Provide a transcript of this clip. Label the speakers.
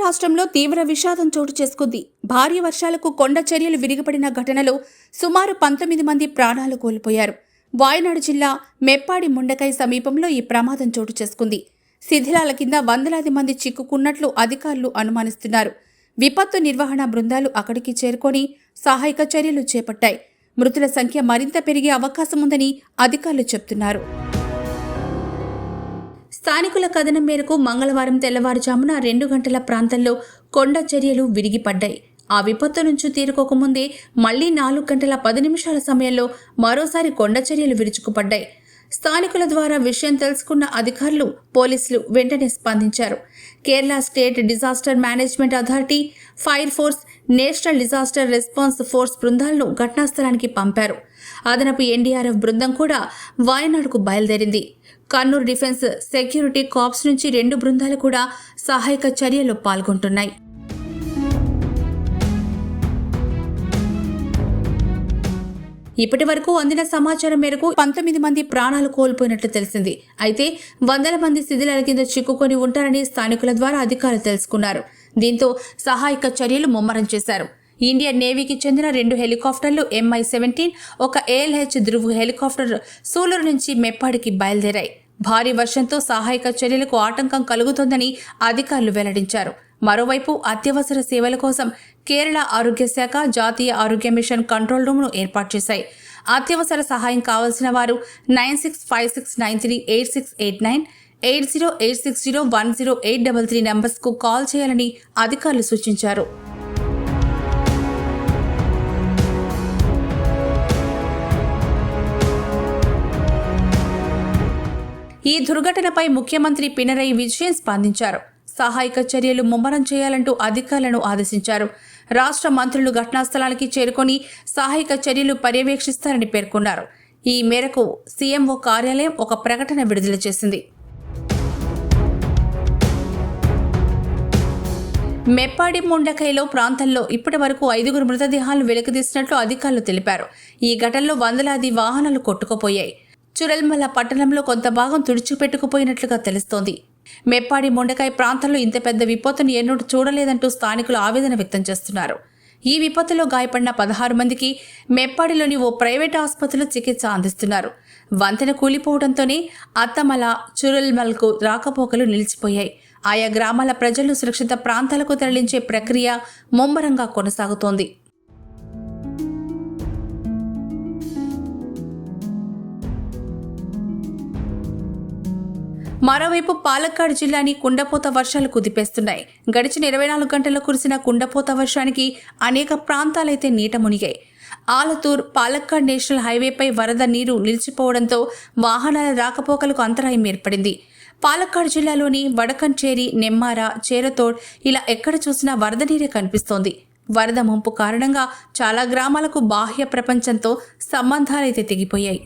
Speaker 1: రాష్ట్రంలో తీవ్ర విషాదం చోటు చేసుకుంది. భారీ వర్షాలకు కొండ చర్యలు విరిగిపడిన ఘటనలో సుమారు 19 మంది ప్రాణాలు కోల్పోయారు. వాయనాడు జిల్లా మెప్పాడి ముండకై సమీపంలో ఈ ప్రమాదం చోటు చేసుకుంది. శిథిలాల కింద వందలాది మంది చిక్కుకున్నట్లు అధికారులు అనుమానిస్తున్నారు. విపత్తు నిర్వహణ బృందాలు అక్కడికి చేరుకొని సహాయక చర్యలు చేపట్టాయి. మృతుల సంఖ్య మరింత పెరిగే అవకాశం ఉందని అధికారులు చెబుతున్నారు. స్థానికుల కథనం మేరకు మంగళవారం తెల్లవారుజామున 2 గంటల ప్రాంతంలో కొండ చర్యలు విరిగిపడ్డాయి. ఆ విపత్తు నుంచి తీరుకోకముందే మళ్లీ 4 గంటల 10 నిమిషాల సమయంలో మరోసారి కొండ చర్యలు విరుచుకుపడ్డాయి. స్థానికుల ద్వారా విషయం తెలుసుకున్న అధికారులు, పోలీసులు వెంటనే స్పందించారు. Kerala state disaster management authority, fire force, national disaster response force బృందాలను ఘటనాస్థలానికి పంపారు. అదనపు ఎన్డీఆర్ఎఫ్ బృందం కూడా వాయనాడుకు బయలుదేరింది. కన్నూరు డిఫెన్స్ సెక్యూరిటీ కార్ప్స్ నుంచి 2 బృందాలు కూడా సహాయక చర్యల్లో పాల్గొంటున్నాయి. ఇప్పటి వరకు అందిన సమాచారం మేరకు 19 మంది ప్రాణాలు కోల్పోయినట్లు తెలిసింది. అయితే వందల మంది శిథిలాల కింద చిక్కుకొని ఉంటారని స్థానికుల ద్వారా అధికారులు తెలుసుకున్నారు. దీంతో సహాయక చర్యలు ముమ్మరం చేశారు. ఇండియన్ నేవీకి చెందిన 2 హెలికాప్టర్లు MI-17, ఒక ALH ధృవ్ హెలికాప్టర్ సూలూరు నుంచి మెప్పాడికి బయలుదేరాయి. భారీ వర్షంతో సహాయక చర్యలకు ఆటంకం కలుగుతోందని అధికారులు వెల్లడించారు. మరోవైపు అత్యవసర సేవల కోసం కేరళ ఆరోగ్య శాఖ జాతీయ ఆరోగ్య మిషన్ కంట్రోల్ రూమ్ను ఏర్పాటు చేశాయి. అత్యవసర సహాయం కావాల్సిన వారు 9656938689, 8086010833 నంబర్స్కు కాల్ చేయాలని అధికారులు సూచించారు. ఈ దుర్ఘటనపై ముఖ్యమంత్రి పినరయి విజయన్ స్పందించారు. సహాయక చర్యలు ముమ్మరం చేయాలంటూ అధికారులను ఆదేశించారు. రాష్ట్ర మంత్రులు ఘటనాస్థలానికి చేరుకొని సహాయక చర్యలు పర్యవేక్షిస్తారని పేర్కొన్నారు. ఈ మేరకు సీఎంఓ కార్యాలయం ఒక ప్రకటన విడుదల చేసింది. మెప్పాడి ముండకైలో ప్రాంతంలో ఇప్పటి వరకు 5 మృతదేహాలను వెలికితీసినట్లు అధికారులు తెలిపారు. ఈ ఘటనలో వందలాది వాహనాలు కొట్టుకుపోయాయి. చురల్మల పట్టణంలో కొంత భాగం తుడిచిపెట్టుకుపోయినట్లుగా తెలుస్తోంది. మెప్పాడి ముండకాయ ప్రాంతంలో ఇంత పెద్ద విపత్తును ఎన్నడూ చూడలేదంటూ స్థానికులు ఆవేదన వ్యక్తం చేస్తున్నారు. ఈ విపత్తులో గాయపడిన 16 మందికి మెప్పాడిలోని ఓ ప్రైవేట్ ఆసుపత్రిలో చికిత్స అందిస్తున్నారు. వంతెన కూలిపోవడంతోనే అత్తమల, చురల్మల్కు రాకపోకలు నిలిచిపోయాయి. ఆయా గ్రామాల ప్రజలను సురక్షిత ప్రాంతాలకు తరలించే ప్రక్రియ ముమ్మరంగా కొనసాగుతోంది. మరోవైపు పాలక్కాడ్ జిల్లాని కుండపోత వర్షాలు కుదిపేస్తున్నాయి. గడిచిన 24 గంటల్లో కురిసిన కుండపోత వర్షానికి అనేక ప్రాంతాలైతే నీట మునిగాయి. ఆలతూర్ పాలక్కాడ్ నేషనల్ హైవేపై వరద నీరు నిలిచిపోవడంతో వాహనాల రాకపోకలకు అంతరాయం ఏర్పడింది. పాలక్కాడ్ జిల్లాలోని వడకంచేరి, నెమ్మార, చేరతోడ్ ఇలా ఎక్కడ చూసినా వరద నీరే కనిపిస్తోంది. వరద ముంపు కారణంగా చాలా గ్రామాలకు బాహ్య ప్రపంచంతో సంబంధాలైతే తెగిపోయాయి.